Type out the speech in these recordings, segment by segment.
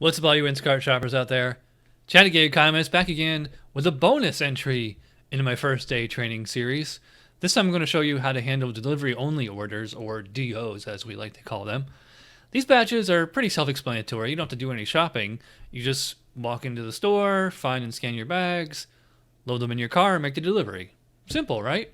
What's up, all you Instacart shoppers out there? 𝗏𝗏𝗧𝗏𝗏 back again with a bonus entry into my first day training series. This time I'm going to show you how to handle delivery-only orders, or DOs as we like to call them. These batches are pretty self-explanatory. You don't have to do any shopping. You just walk into the store, find and scan your bags, load them in your car, and make the delivery. Simple, right?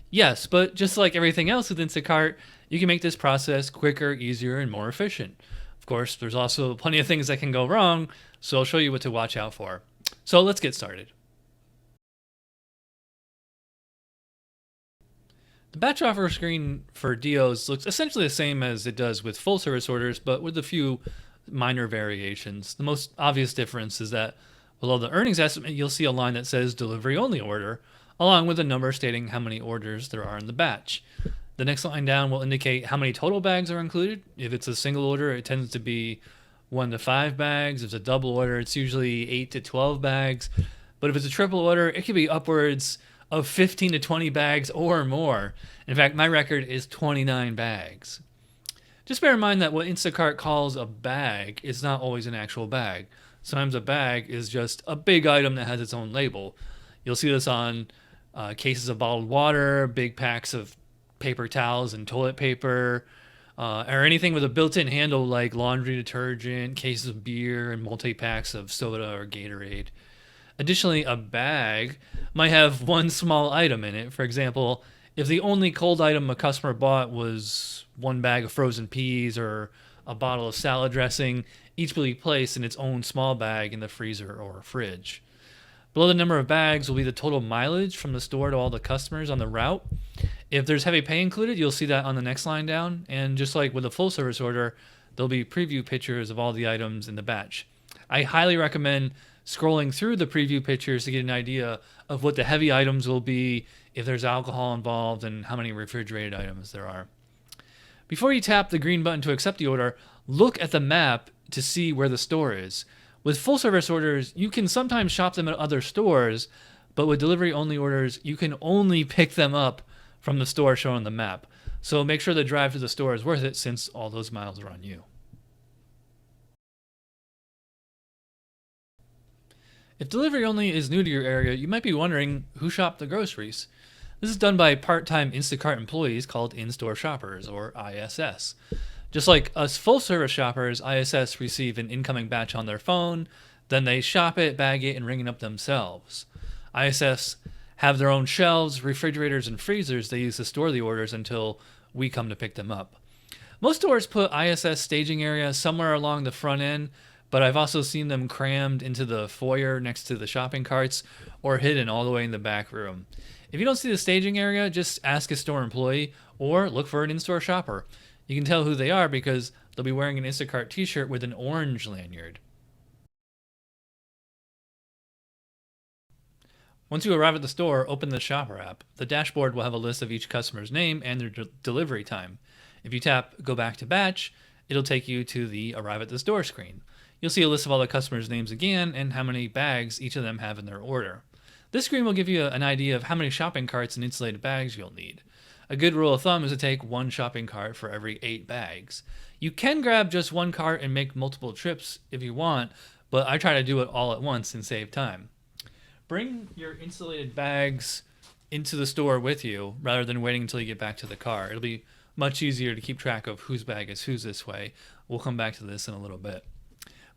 Yes, but just like everything else with Instacart, you can make this process quicker, easier, and more efficient. Of course, there's also plenty of things that can go wrong, so I'll show you what to watch out for. So let's get started. The batch offer screen for DOs looks essentially the same as it does with full service orders, but with a few minor variations. The most obvious difference is that below the earnings estimate, you'll see a line that says delivery only order, along with a number stating how many orders there are in the batch. The next line down will indicate how many total bags are included. If it's a single order, it tends to be 1 to 5 bags. If it's a double order, it's usually 8 to 12 bags. But if it's a triple order, it could be upwards of 15 to 20 bags or more. In fact, my record is 29 bags. Just bear in mind that what Instacart calls a bag is not always an actual bag. Sometimes a bag is just a big item that has its own label. You'll see this on cases of bottled water, big packs of paper towels and toilet paper, or anything with a built-in handle like laundry detergent, cases of beer, and multi-packs of soda or Gatorade. Additionally, a bag might have one small item in it. For example, if the only cold item a customer bought was 1 bag of frozen peas or a bottle of salad dressing, each will be placed in its own small bag in the freezer or fridge. Below the number of bags will be the total mileage from the store to all the customers on the route. If there's heavy pay included, you'll see that on the next line down. And just like with a full service order, there'll be preview pictures of all the items in the batch. I highly recommend scrolling through the preview pictures to get an idea of what the heavy items will be, if there's alcohol involved, and how many refrigerated items there are. Before you tap the green button to accept the order, look at the map to see where the store is. With full service orders, you can sometimes shop them at other stores, but with delivery only orders, you can only pick them up from the store shown on the map. So make sure the drive to the store is worth it, since all those miles are on you. If delivery only is new to your area, you might be wondering who shopped the groceries. This is done by part-time Instacart employees called in-store shoppers, or ISS. Just like us full-service shoppers, ISS receive an incoming batch on their phone, then they shop it, bag it, and ring it up themselves. ISS have their own shelves, refrigerators, and freezers they use to store the orders until we come to pick them up. Most stores put ISS staging area somewhere along the front end, but I've also seen them crammed into the foyer next to the shopping carts or hidden all the way in the back room. If you don't see the staging area, just ask a store employee or look for an in-store shopper. You can tell who they are because they'll be wearing an Instacart t-shirt with an orange lanyard. Once you arrive at the store, open the shopper app. The dashboard will have a list of each customer's name and their delivery time. If you tap Go Back to Batch, it'll take you to the Arrive at the Store screen. You'll see a list of all the customers' names again and how many bags each of them have in their order. This screen will give you an idea of how many shopping carts and insulated bags you'll need. A good rule of thumb is to take 1 shopping cart for every 8 bags. You can grab just 1 cart and make multiple trips if you want, but I try to do it all at once and save time. Bring your insulated bags into the store with you rather than waiting until you get back to the car. It'll be much easier to keep track of whose bag is whose this way. We'll come back to this in a little bit.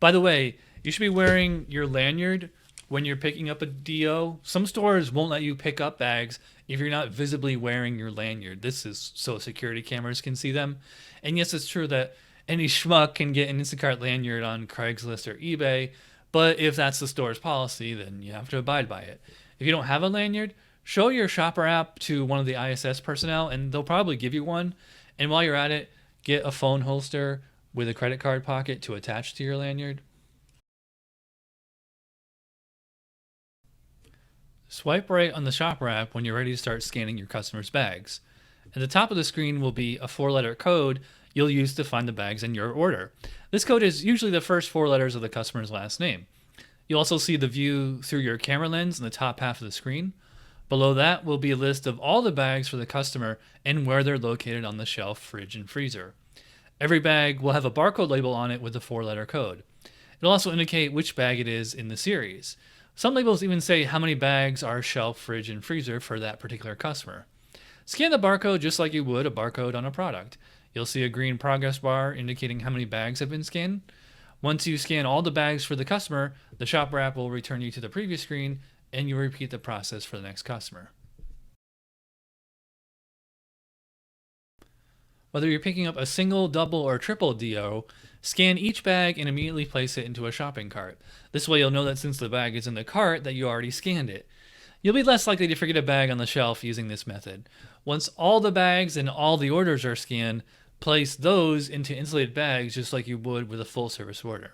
By the way, you should be wearing your lanyard when you're picking up a DO. Some stores won't let you pick up bags if you're not visibly wearing your lanyard. This is so security cameras can see them. And yes, it's true that any schmuck can get an Instacart lanyard on Craigslist or eBay, but if that's the store's policy, then you have to abide by it. If you don't have a lanyard, show your shopper app to one of the ISS personnel and they'll probably give you one. And while you're at it, get a phone holster with a credit card pocket to attach to your lanyard. Swipe right on the shopper app when you're ready to start scanning your customers' bags. At the top of the screen will be a 4-letter code you'll use to find the bags in your order. This code is usually the first 4 letters of the customer's last name. You'll also see the view through your camera lens in the top half of the screen. Below that will be a list of all the bags for the customer and where they're located on the shelf, fridge, and freezer. Every bag will have a barcode label on it with the 4-letter code. It'll also indicate which bag it is in the series. Some labels even say how many bags are shelf, fridge, and freezer for that particular customer. Scan the barcode just like you would a barcode on a product. You'll see a green progress bar indicating how many bags have been scanned. Once you scan all the bags for the customer, the shopper app will return you to the previous screen, and you repeat the process for the next customer. Whether you're picking up a single, double, or triple DO, scan each bag and immediately place it into a shopping cart. This way you'll know that since the bag is in the cart that you already scanned it. You'll be less likely to forget a bag on the shelf using this method. Once all the bags and all the orders are scanned, place those into insulated bags just like you would with a full service order.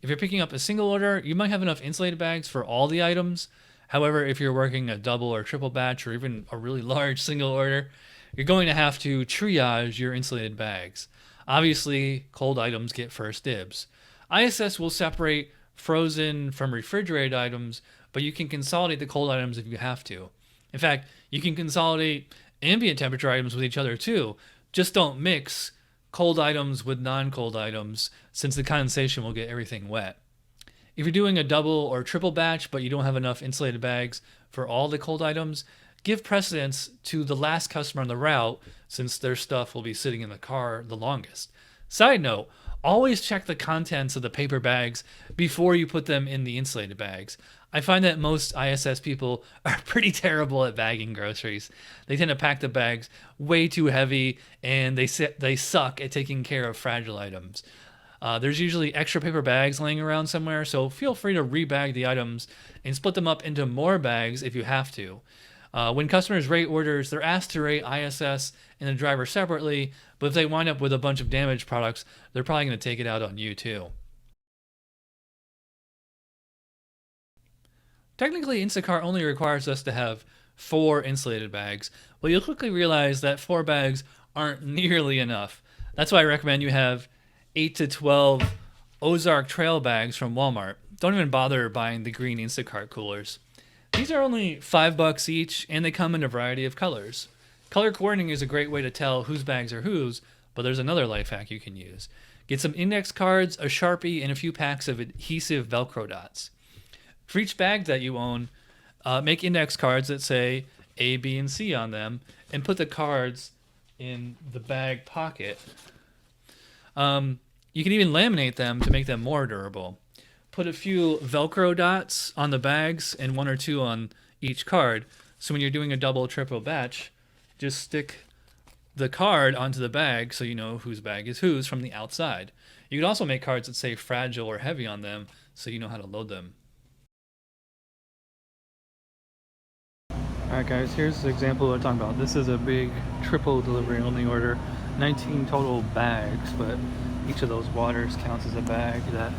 If you're picking up a single order, you might have enough insulated bags for all the items. However, if you're working a double or triple batch or even a really large single order, you're going to have to triage your insulated bags. Obviously, cold items get first dibs. ISS will separate frozen from refrigerated items, but you can consolidate the cold items if you have to. In fact, you can consolidate ambient temperature items with each other too. Just don't mix cold items with non-cold items, since the condensation will get everything wet. If you're doing a double or triple batch, but you don't have enough insulated bags for all the cold items, give precedence to the last customer on the route, since their stuff will be sitting in the car the longest. Side note, always check the contents of the paper bags before you put them in the insulated bags. I find that most ISS people are pretty terrible at bagging groceries. They tend to pack the bags way too heavy, and they suck at taking care of fragile items. There's usually extra paper bags laying around somewhere, so feel free to rebag the items and split them up into more bags if you have to. When customers rate orders, they're asked to rate ISS and the driver separately, but if they wind up with a bunch of damaged products, they're probably going to take it out on you too. Technically, Instacart only requires us to have 4 insulated bags, but you'll quickly realize that 4 bags aren't nearly enough. That's why I recommend you have 8 to 12 Ozark trail bags from Walmart. Don't even bother buying the green Instacart coolers. These are only $5 each, and they come in a variety of colors. Color coordinating is a great way to tell whose bags are whose, but there's another life hack you can use. Get some index cards, a Sharpie, and a few packs of adhesive Velcro dots. For each bag that you own, make index cards that say A, B, and C on them, and put the cards in the bag pocket. You can even laminate them to make them more durable. Put a few Velcro dots on the bags and 1 or 2 on each card. So when you're doing a double or triple batch, just stick the card onto the bag so you know whose bag is whose from the outside. You could also make cards that say fragile or heavy on them so you know how to load them. Alright guys, here's the example we're talking about. This is a big triple delivery only order. 19 total bags, but each of those waters counts as a bag. That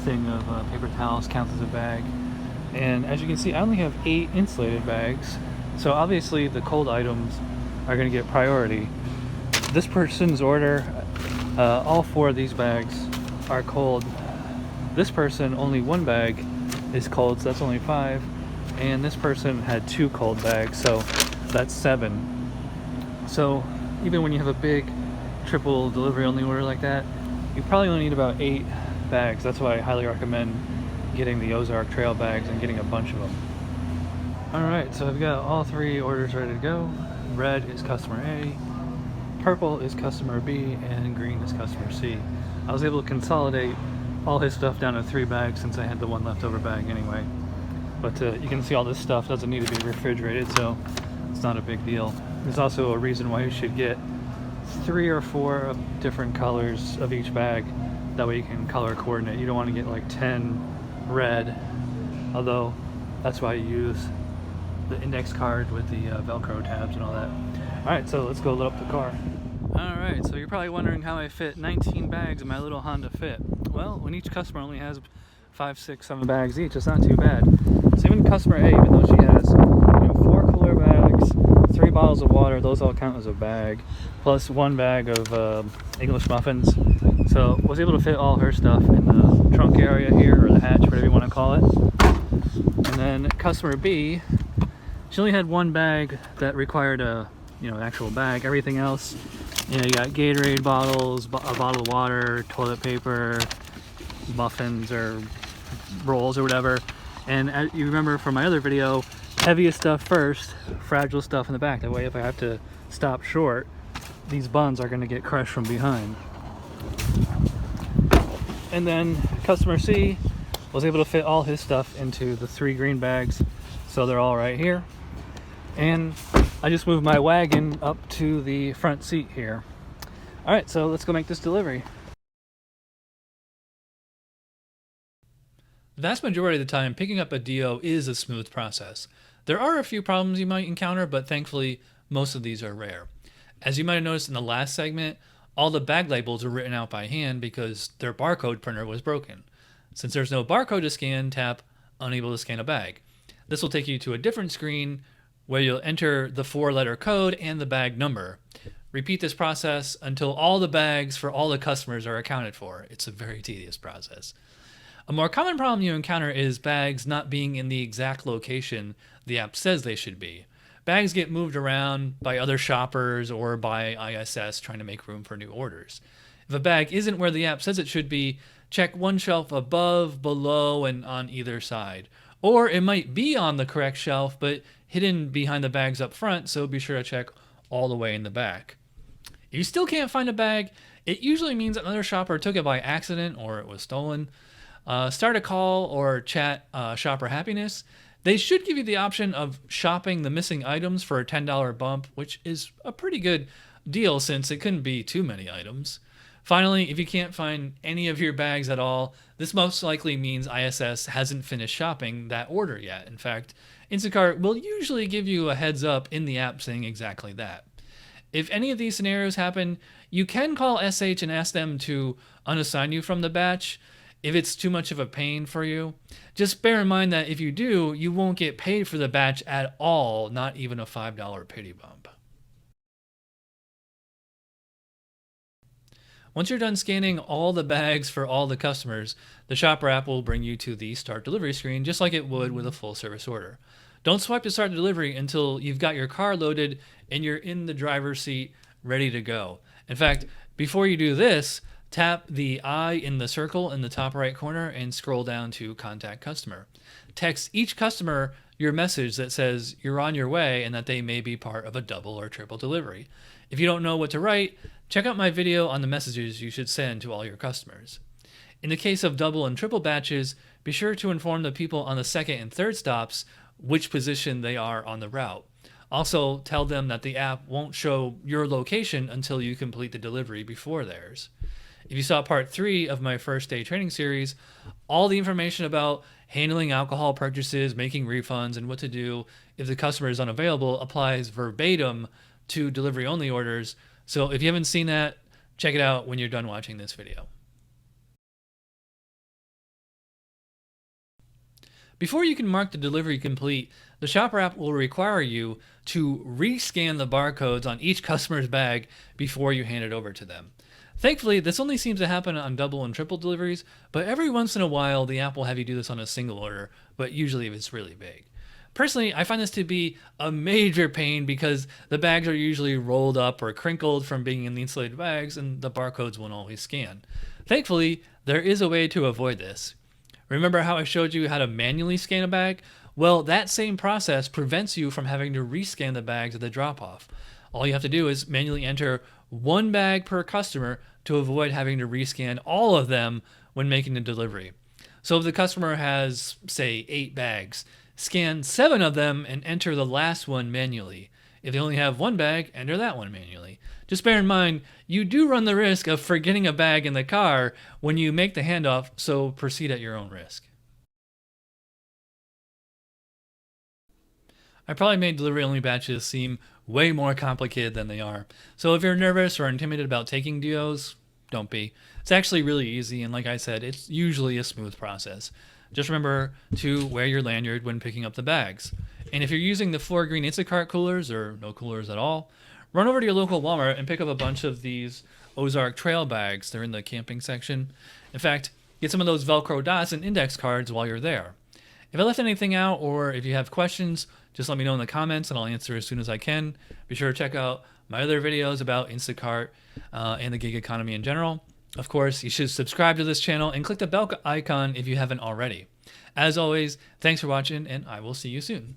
thing of paper towels counts as a bag. And as you can see, I only have 8 insulated bags. So obviously the cold items are going to get priority. This person's order, all 4 of these bags are cold. This person, only 1 bag is cold, so that's only 5. And this person had 2 cold bags, so that's 7. So even when you have a big triple delivery only order like that, you probably only need about 8 bags. That's why I highly recommend getting the Ozark trail bags and getting a bunch of them. Alright, so I've got all 3 orders ready to go. Red is customer A, purple is customer B, and green is customer C. I was able to consolidate all his stuff down to 3 bags since I had the 1 leftover bag anyway. But you can see all this stuff doesn't need to be refrigerated, so it's not a big deal. There's also a reason why you should get 3 or 4 different colors of each bag. That way you can color coordinate. You don't want to get like 10 red, although that's why you use the index card with the Velcro tabs and all that. Alright, so let's go load up the car. Alright, so you're probably wondering how I fit 19 bags in my little Honda Fit. Well, when each customer only has 5, 6, 7 bags each, it's not too bad. So even customer A, even though she has 4 cooler bags, 3 bottles of water, those all count as a bag, plus 1 bag of English muffins. So was able to fit all her stuff in the trunk area here, or the hatch, whatever you want to call it. And then customer B, she only had 1 bag that required a actual bag. Everything else, you got Gatorade bottles, a bottle of water, toilet paper, muffins or rolls or whatever. And as you remember from my other video, heaviest stuff first, fragile stuff in the back. That way if I have to stop short, these buns are going to get crushed from behind. And then customer C was able to fit all his stuff into the 3 green bags, so they're all right here. And I just moved my wagon up to the front seat here. All right, so let's go make this delivery. The vast majority of the time, picking up a DO is a smooth process. There are a few problems you might encounter, but thankfully, most of these are rare. As you might have noticed in the last segment, all the bag labels are written out by hand because their barcode printer was broken. Since there's no barcode to scan, tap Unable to scan a bag. This will take you to a different screen where you'll enter the 4-letter code and the bag number. Repeat this process until all the bags for all the customers are accounted for. It's a very tedious process. A more common problem you encounter is bags not being in the exact location the app says they should be. Bags get moved around by other shoppers or by ISS trying to make room for new orders. If a bag isn't where the app says it should be, check one shelf above, below, and on either side. Or it might be on the correct shelf, but hidden behind the bags up front, so be sure to check all the way in the back. If you still can't find a bag, it usually means another shopper took it by accident or it was stolen. Start a call or chat Shopper Happiness. They should give you the option of shopping the missing items for a $10 bump, which is a pretty good deal since it couldn't be too many items. Finally, if you can't find any of your bags at all, this most likely means ISS hasn't finished shopping that order yet. In fact, Instacart will usually give you a heads up in the app saying exactly that. If any of these scenarios happen, you can call SH and ask them to unassign you from the batch if it's too much of a pain for you. Just bear in mind that if you do, you won't get paid for the batch at all, not even a $5 pity bump. Once you're done scanning all the bags for all the customers, the Shopper app will bring you to the Start Delivery screen just like it would with a full service order. Don't swipe to start the delivery until you've got your car loaded and you're in the driver's seat ready to go. In fact, before you do this, tap the I in the circle in the top right corner and scroll down to Contact Customer. Text each customer your message that says you're on your way and that they may be part of a double or triple delivery. If you don't know what to write, check out my video on the messages you should send to all your customers. In the case of double and triple batches, be sure to inform the people on the second and third stops which position they are on the route. Also, tell them that the app won't show your location until you complete the delivery before theirs. If you saw part 3 of my first day training series, all the information about handling alcohol purchases, making refunds, and what to do if the customer is unavailable applies verbatim to delivery only orders. So if you haven't seen that, check it out when you're done watching this video. Before you can mark the delivery complete, the Shopper app will require you to rescan the barcodes on each customer's bag before you hand it over to them. Thankfully, this only seems to happen on double and triple deliveries, but every once in a while, the app will have you do this on a single order, but usually if it's really big. Personally, I find this to be a major pain because the bags are usually rolled up or crinkled from being in the insulated bags and the barcodes won't always scan. Thankfully, there is a way to avoid this. Remember how I showed you how to manually scan a bag? Well, that same process prevents you from having to rescan the bags at the drop-off. All you have to do is manually enter one bag per customer to avoid having to rescan all of them when making the delivery. So if the customer has, say, 8 bags, scan 7 of them and enter the last one manually. If they only have 1 bag, enter that one manually. Just bear in mind, you do run the risk of forgetting a bag in the car when you make the handoff, so proceed at your own risk. I probably made delivery-only batches seem way more complicated than they are. So if you're nervous or intimidated about taking DOs, don't be. It's actually really easy, and like I said, it's usually a smooth process. Just remember to wear your lanyard when picking up the bags. And if you're using the 4 green Instacart coolers, or no coolers at all, run over to your local Walmart and pick up a bunch of these Ozark trail bags. They're in the camping section. In fact, get some of those Velcro dots and index cards while you're there. If I left anything out or if you have questions, just let me know in the comments and I'll answer as soon as I can. Be sure to check out my other videos about Instacart and the gig economy in general. Of course, you should subscribe to this channel and click the bell icon if you haven't already. As always, thanks for watching, and I will see you soon.